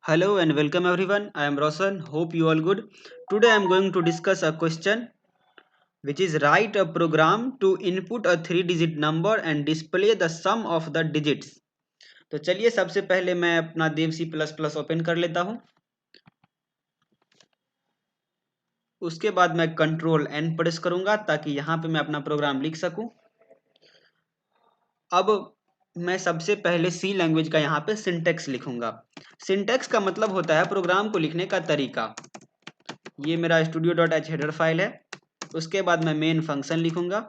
Hello and welcome everyone. I am Roshan. Hope you all good. Today I am going to discuss a question which is write a program to input a three digit number and display the sum of the digits. तो चलिए सबसे पहले मैं अपना देव C plus plus open कर लेता हूं। उसके बाद मैं कंट्रोल एन प्रेस करूंगा ताकि यहां पे मैं अपना प्रोग्राम लिख सकूं। अब मैं सबसे पहले सी लैंग्वेज का यहाँ पे सिंटेक्स लिखूंगा। सिंटेक्स का मतलब होता है प्रोग्राम को लिखने का तरीका। ये मेरा studio dot H header file है। उसके बाद मैं मेन फंक्शन लिखूंगा।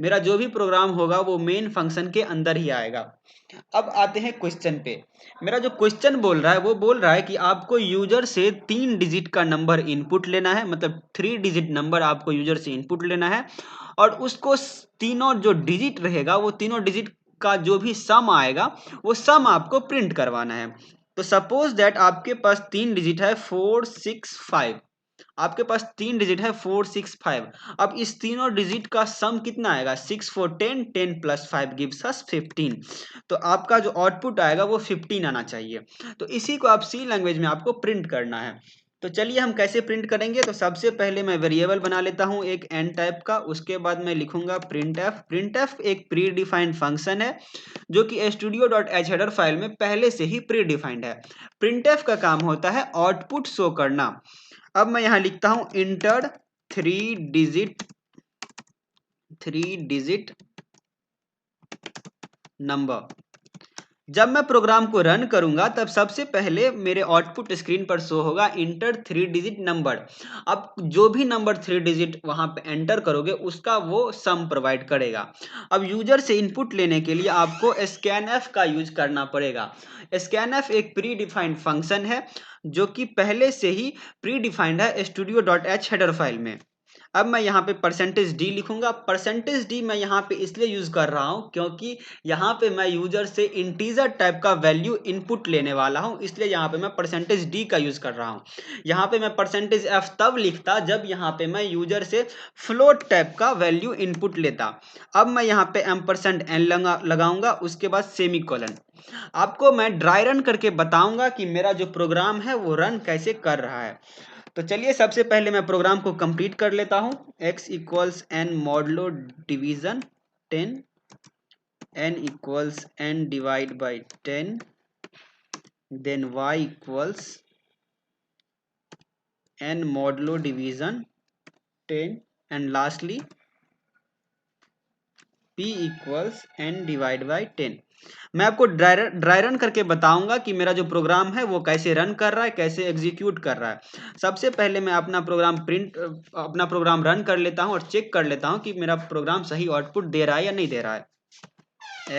मेरा जो भी प्रोग्राम होगा वो मेन फंक्शन के अंदर ही आएगा। अब आते हैं क्वेश्चन पे। मेरा जो क्वेश्चन बोल रहा है वो बोल रहा है कि आपको यूजर से 3 डिजिट का नंबर इनपुट लेना है, मतलब 3 डिजिट नंबर आपको यूजर से इनपुट लेना है और उसको तीनों जो डिजिट रहेगा वो तीनों डिजिट का जो भी सम आएगा वो सम आपको प्रिंट करवाना है। तो सपोज दैट आपके पास 3 डिजिट है 465। आपके पास 3 डिजिट है 465। अब इस तीनों डिजिट का सम कितना आएगा? 6 4 10, 10 + 5 गिव्स अस 15। तो आपका जो आउटपुट आएगा वो 15 आना चाहिए। तो इसी को आप सी लैंग्वेज में आपको प्रिंट करना है। तो चलिए हम कैसे प्रिंट करेंगे। तो सबसे पहले मैं वेरिएबल बना लेता हूं एक एन टाइप का। उसके बाद मैं लिखूंगा प्रिंट एफ। प्रिंट एफ एक प्री डिफाइंड फंक्शन है जो कि studio dot H header file में पहले से ही प्री डिफाइंड है। प्रिंट एफ का काम होता है आउटपुट शो करना। अब मैं यहां लिखता हूं इंटर थ्री डिजिट नंबर। जब मैं प्रोग्राम को रन करूंगा तब सबसे पहले मेरे आउटपुट स्क्रीन पर शो होगा इंटर 3 डिजिट नंबर। अब जो भी नंबर 3 डिजिट वहां पे एंटर करोगे उसका वो सम प्रोवाइड करेगा। अब यूजर से इनपुट लेने के लिए आपको स्कैनएफ का यूज करना पड़ेगा। स्कैनएफ एक प्री डिफाइंड फंक्शन है जो कि पहले से ही प्री डिफाइंड है studio dot H header file में। अब मैं यहाँ पे %d लिखूंगा। %d मैं यहाँ पे इसलिए यूज कर रहा हूँ क्योंकि यहाँ पे मैं यूजर से इंटीजर टाइप का वैल्यू इनपुट लेने वाला हूँ, इसलिए यहाँ पे मैं %d का यूज कर रहा हूँ। यहाँ पे मैं %f तब लिखता जब यहाँ पे मैं यूजर से फ्लोट टाइप का वैल्यू इनपुट लेता। अब मैं यहाँ पे $n लगाऊंगा, उसके बाद सेमीकोलन। आपको मैं ड्राई रन करके बताऊंगा कि मेरा जो प्रोग्राम है वो रन कैसे कर रहा है। तो चलिए सबसे पहले मैं प्रोग्राम को कंप्लीट कर लेता हूं। x equals n modulo division 10, n equals n divide by 10, then y equals n modulo division 10 and lastly p equals n divide by 10। मैं आपको ड्राई रन करके बताऊंगा कि मेरा जो प्रोग्राम है वो कैसे रन कर रहा है, कैसे एग्जीक्यूट कर रहा है। सबसे पहले मैं अपना प्रोग्राम रन कर लेता हूं और चेक कर लेता हूं कि मेरा प्रोग्राम सही आउटपुट दे रहा है या नहीं दे रहा है।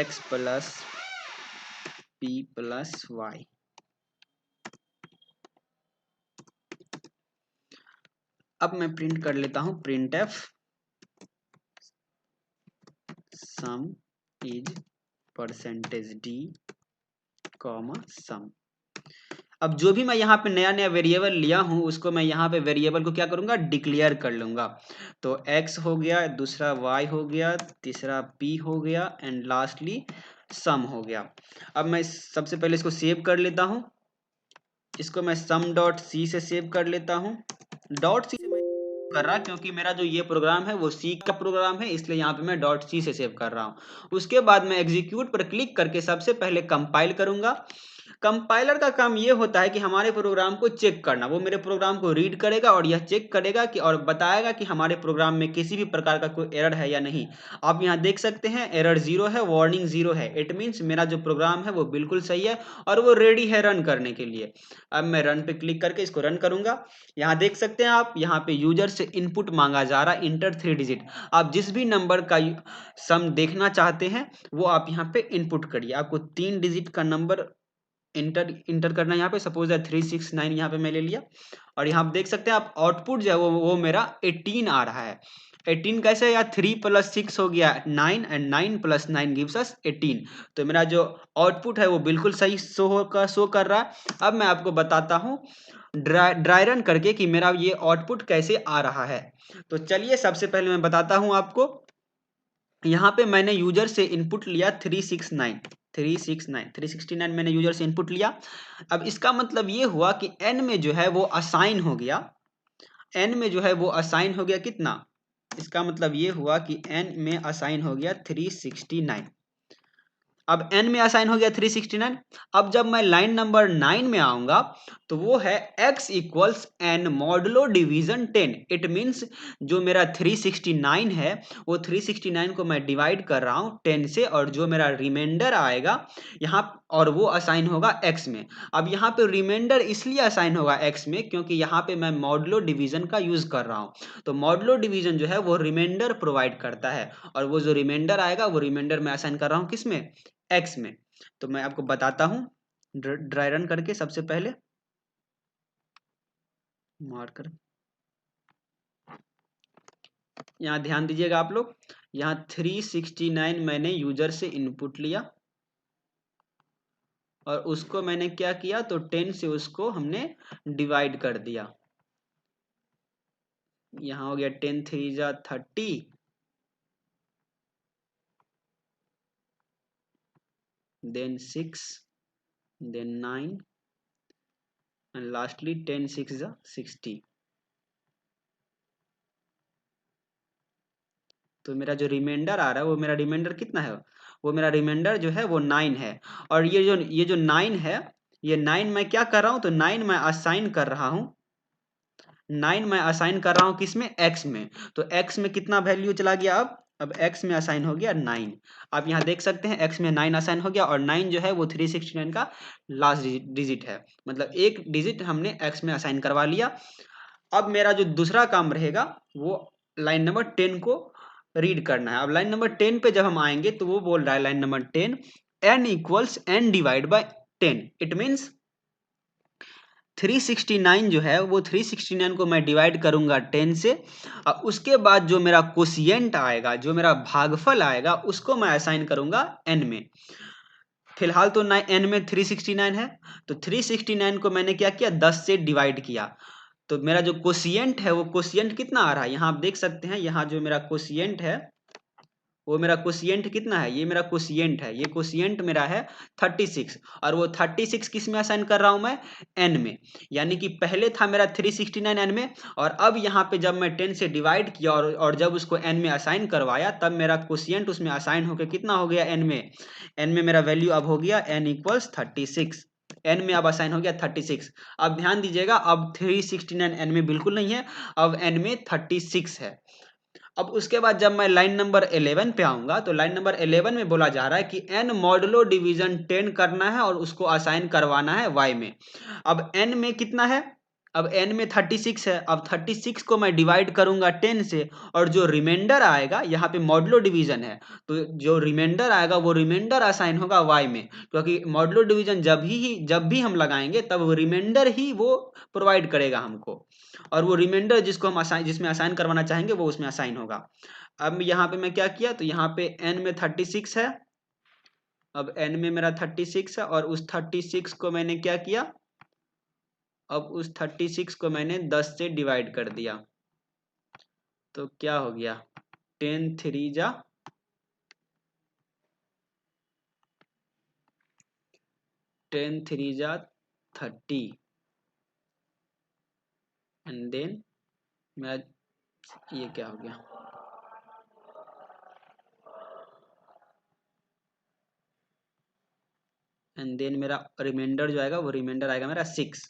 x plus p plus y. अब मैं प्रिंट कर लेता हूं print f sum is %d comma sum. अब जो भी मैं यहाँ पे नया नया वेरिएबल लिया हूँ उसको मैं यहाँ पे वेरिएबल को क्या करूँगा? डिक्लेयर कर लूँगा। तो x हो गया, दूसरा y हो गया, तीसरा p हो गया एंड लास्टली सम हो गया। अब मैं सबसे पहले इसको सेव कर लेता हूँ। इसको मैं सम डॉट सी से सेव कर लेता हूँ। डॉट सी से मैं कर रहा क्योंकि मेरा जो ये प्रोग्राम है वो सी का प्रोग्राम है, इसलिए यहाँ पे मैं डॉट सी से सेव कर रहा हूँ। उसके बाद मैं एग्जीक्यूट पर क्लिक करके सबसे पहले कंपाइल करूंगा। कंपाइलर का काम ये होता है कि हमारे प्रोग्राम को चेक करना। वो मेरे प्रोग्राम को रीड करेगा और यह चेक करेगा कि और बताएगा कि हमारे प्रोग्राम में किसी भी प्रकार का कोई एरर है या नहीं। आप यहाँ देख सकते हैं एरर 0 है, वार्निंग 0 है। इट मीन्स मेरा जो प्रोग्राम है वो बिल्कुल सही है और वो रेडी है रन करने के लिए। अब मैं रन पे क्लिक करके इसको रन करूंगा। यहाँ देख सकते हैं आप, यहाँ पे यूजर से इनपुट मांगा जा रहा है इंटर 3 डिजिट। आप जिस भी नंबर का सम देखना चाहते हैं वो आप यहाँ पे इनपुट करिए। आपको 3 डिजिट का नंबर इंटर करना है। यहाँ पे सपोज है 369, यहाँ पे मैं ले लिया और यहाँ आप देख सकते हैं आप आउटपुट जो है वो मेरा 18 आ रहा है। 18 कैसे है यार? 3 + 6 हो गया 9 एंड 9 + 9 गिव्स अस 18। तो मेरा जो आउटपुट है वो बिल्कुल सही शो कर रहा है। अब मैं आपको बताता हूँ ड्राई रन करके कि मेरा ये आउटपुट कैसे आ रहा है। तो चलिए सबसे पहले मैं बताता हूँ आपको। यहाँ पे मैंने यूजर से इनपुट लिया 369। 369 मैंने यूजर से इनपुट लिया। अब इसका मतलब ये हुआ कि n में जो है वो असाइन हो गया, n में जो है वो असाइन हो गया कितना, इसका मतलब ये हुआ कि n में असाइन हो गया 369। अब n में असाइन हो गया 369। अब जब मैं लाइन नंबर 9 में आऊंगा तो वो है x equals n modulo division 10। It means जो मेरा 369 है वो 369 को मैं डिवाइड कर रहा हूं 10 से, और जो मेरा रिमाइंडर आएगा यहाँ और वो असाइन होगा x में। अब यहाँ पे रिमाइंडर इसलिए असाइन होगा x में क्योंकि यहाँ पे मैं मॉडुलो डिवीजन का यूज कर रहा हूँ। तो मॉडुलो डिवीजन जो है वो रिमाइंडर प्रोवाइड करता है, और वो जो रिमाइंडर आएगा वो रिमाइंडर मैं असाइन कर रहा हूँ किस में, x में। तो मैं आपको बताता हूं ड्राई रन करके। सबसे पहले मार्कर यहां ध्यान दीजिएगा आप लोग, यहां 369 मैंने यूजर से इनपुट लिया और उसको मैंने क्या किया, तो 10 से उसको हमने डिवाइड कर दिया। यहां हो गया 10 3 जा 30, देन 6, देन 9 एंड लास्टली 10 6 जा 60। तो मेरा जो रिमाइंडर आ रहा है वो मेरा रिमाइंडर कितना है, वो मेरा रिमाइंडर जो है वो 9 है। और ये जो 9 है, ये 9 मैं क्या कर रहा हूँ, तो 9 मैं असाइन कर रहा हूँ, 9 मैं असाइन कर रहा हूँ किसमें, x में। तो x में कितना वैल्यू चला गया, अब x में असाइन हो गया 9। आप यहाँ देख सकते हैं x में 9 असाइन हो गया, और 9 जो है वो 369 का लास्ट डिजिट है, मतलब एक डिजिट हमने x में असाइन करवा लिया। अब मेरा जो दूसरा काम रहेगा वो लाइन नंबर 10 को रीड करना है। अब लाइन नंबर 10 पे जब हम आएंगे तो वो बोल रहा है line number 10 n equals n divide by 10। It means 369 जो है वो 369 को मैं डिवाइड करूंगा 10 से, और उसके बाद जो मेरा कोशिएंट आएगा, जो मेरा भागफल आएगा, उसको मैं असाइन करूंगा n में। फिलहाल तो n में 369 है, तो 369 को मैंने क्या किया, 10 से डिवाइड किया। तो मेरा जो कोशिएंट है वो कोशिएंट कितना आ रहा है, यहाँ आप देख सकते हैं, यहाँ जो मेरा कोशिएंट है वो मेरा कोशिएंट कितना है, ये मेरा कोशिएंट है, ये कोशिएंट मेरा है 36, और वो 36 किस में असाइन कर रहा हूं मैं, n में। यानी कि पहले था मेरा 369 n में, और अब यहाँ पे जब मैं 10 से डिवाइड किया और जब उसको n में असाइन करवाया, तब मेरा कोशिएंट उसमें असाइन होकर कितना हो गया, n में। n में मेरा वैल्यू अब हो गया n इक्वल्स 36, n में अब असाइन हो गया 36। अब ध्यान दीजिएगा, अब 369 n में बिल्कुल नहीं है, अब n में 36 है। अब उसके बाद जब मैं लाइन नंबर 11 पे आऊंगा तो लाइन नंबर 11 में बोला जा रहा है कि n मॉडुलो डिवीजन 10 करना है और उसको असाइन करवाना है y में। अब n में कितना है, अब n में 36 है, अब 36 को मैं डिवाइड करूंगा 10 से, और जो रिमाइंडर आएगा, यहाँ पे मॉडुलो डिवीजन है, तो जो रिमाइंडर आएगा वो रिमाइंडर असाइन होगा y में, क्योंकि मॉडुलो डिवीजन जब भी हम लगाएंगे तब रिमाइंडर ही वो प्रोवाइड करेगा हमको, और वो रिमाइंडर जिसको हम असाइन, जिसमें असाइन करवाना चाहेंगे वो उसमें असाइन होगा। अब यहाँ पे मैं क्या किया, तो यहाँ पे n में 36 है, अब n में मेरा 36 है, और उस 36 को मैंने क्या किया, अब उस 36 को मैंने 10 से डिवाइड कर दिया। तो क्या हो गया, 10 3 जा 10 3 जा 30, एंड देन मेरा ये क्या हो गया, एंड देन मेरा रिमाइंडर जो आएगा वो रिमाइंडर आएगा मेरा 6।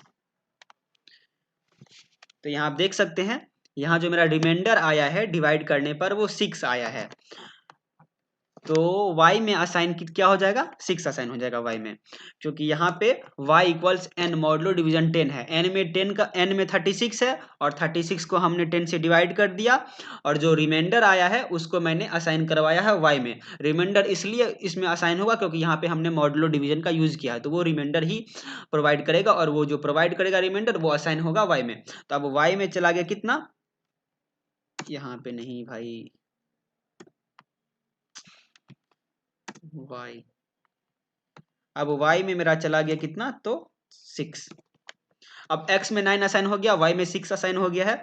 तो यहाँ आप देख सकते हैं, यहाँ जो मेरा रिमाइंडर आया है डिवाइड करने पर वो 6 आया है। तो y में असाइन क्या हो जाएगा, 6 असाइन हो जाएगा y में, क्योंकि यहाँ पे y equals n modulo division 10 है, n में 36 है, और 36 को हमने 10 से डिवाइड कर दिया, और जो रिमाइंडर आया है उसको मैंने असाइन करवाया है y में। रिमाइंडर इसलिए इसमें असाइन होगा क्योंकि यहाँ पे हमने मॉडुलो डिवीजन का यूज किया है, तो वो रिमाइंडर ही प्रोवाइड करेगा, और वो जो प्रोवाइड करेगा रिमाइंडर वो असाइन होगा y में। तो अब y में चला गया कितना, यहाँ पे नहीं भाई, y, अब y में मेरा चला गया कितना, तो 6। अब x में 9 असाइन हो गया, y में 6 असाइन हो गया है।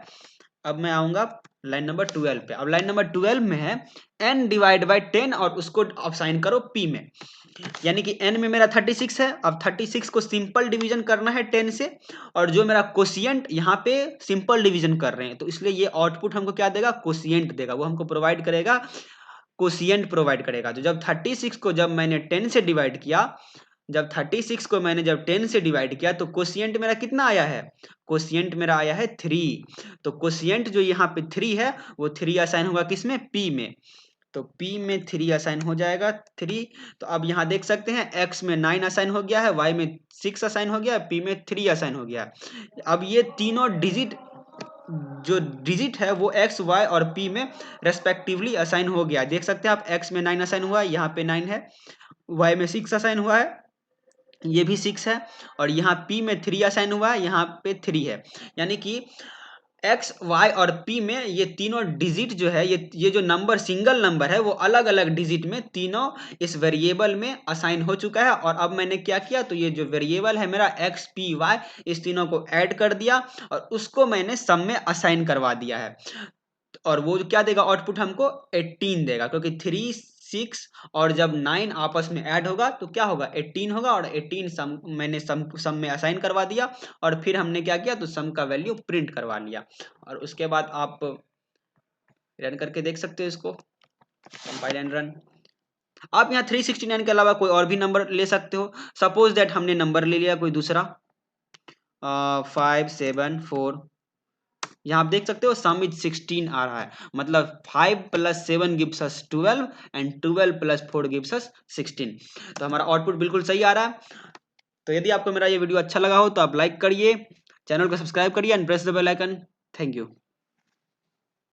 अब मैं आऊंगा लाइन नंबर 12 पे। अब लाइन नंबर 12 में है n डिवाइड बाई 10 और उसको असाइन करो p में, यानी कि n में मेरा 36 है। अब 36 को सिंपल डिवीजन करना है 10 से, और जो मेरा कोशिएंट यहाँ पे सिंपल डिवीजन कर रहे हैं, तो इसलिए ये आउटपुट हमको क्या देगा, कोशिएंट देगा, वो हमको प्रोवाइड करेगा, कोशिएंट प्रोवाइड करेगा। तो जब 36 को जब मैंने 10 से डिवाइड किया, जब 36 को मैंने जब 10 से डिवाइड किया, तो कोशिएंट मेरा कितना आया है, कोशिएंट मेरा आया है 3। तो कोशिएंट जो यहाँ पे 3 है, वो 3 असाइन होगा किसमें, p में। तो p में 3 असाइन हो जाएगा 3। तो अब यहाँ देख सकते हैं x में 9 असाइन हो गया है, y में 6 असाइन हो गया है, p में 3 असाइन हो गया है। अब ये तीनों डिजिट जो डिजिट है वो x, y और p में रेस्पेक्टिवली असाइन हो गया। देख सकते हैं आप, x में 9 असाइन हुआ है, यहाँ पे 9 है, y में 6 असाइन हुआ है, ये भी 6 है, और यहाँ p में 3 असाइन हुआ है, यहाँ पे 3 है। यानी कि x, y और p में ये तीनों डिजिट जो है, ये जो नंबर सिंगल नंबर है, वो अलग अलग डिजिट में तीनों इस वेरिएबल में असाइन हो चुका है। और अब मैंने क्या किया, तो ये जो वेरिएबल है मेरा x, p, y, इस तीनों को ऐड कर दिया और उसको मैंने सम में असाइन करवा दिया है। और वो क्या देगा, आउटपुट हमको 18 देगा, क्योंकि 3, 6 और जब 9 आपस में ऐड होगा तो क्या होगा, 18 होगा। और 18 मैंने सम में असाइन करवा दिया, और फिर हमने क्या किया, तो सम का वैल्यू प्रिंट करवा लिया। और उसके बाद आप रन करके देख सकते हो इसको, कंपाइल एंड रन। आप यहाँ 369 के अलावा कोई और भी नंबर ले सकते हो। सपोज दैट हमने नंबर ले लिया कोई दूसरा 5, 7, 4, यहाँ आप देख सकते हो सम इज 16 आ रहा है, मतलब 5 + 7 gives us 12 and 12 + 4 gives us 16। तो हमारा आउटपुट बिल्कुल सही आ रहा है। तो यदि आपको मेरा ये वीडियो अच्छा लगा हो तो आप लाइक करिए, चैनल को सब्सक्राइब करिए and press the bell icon. Thank you.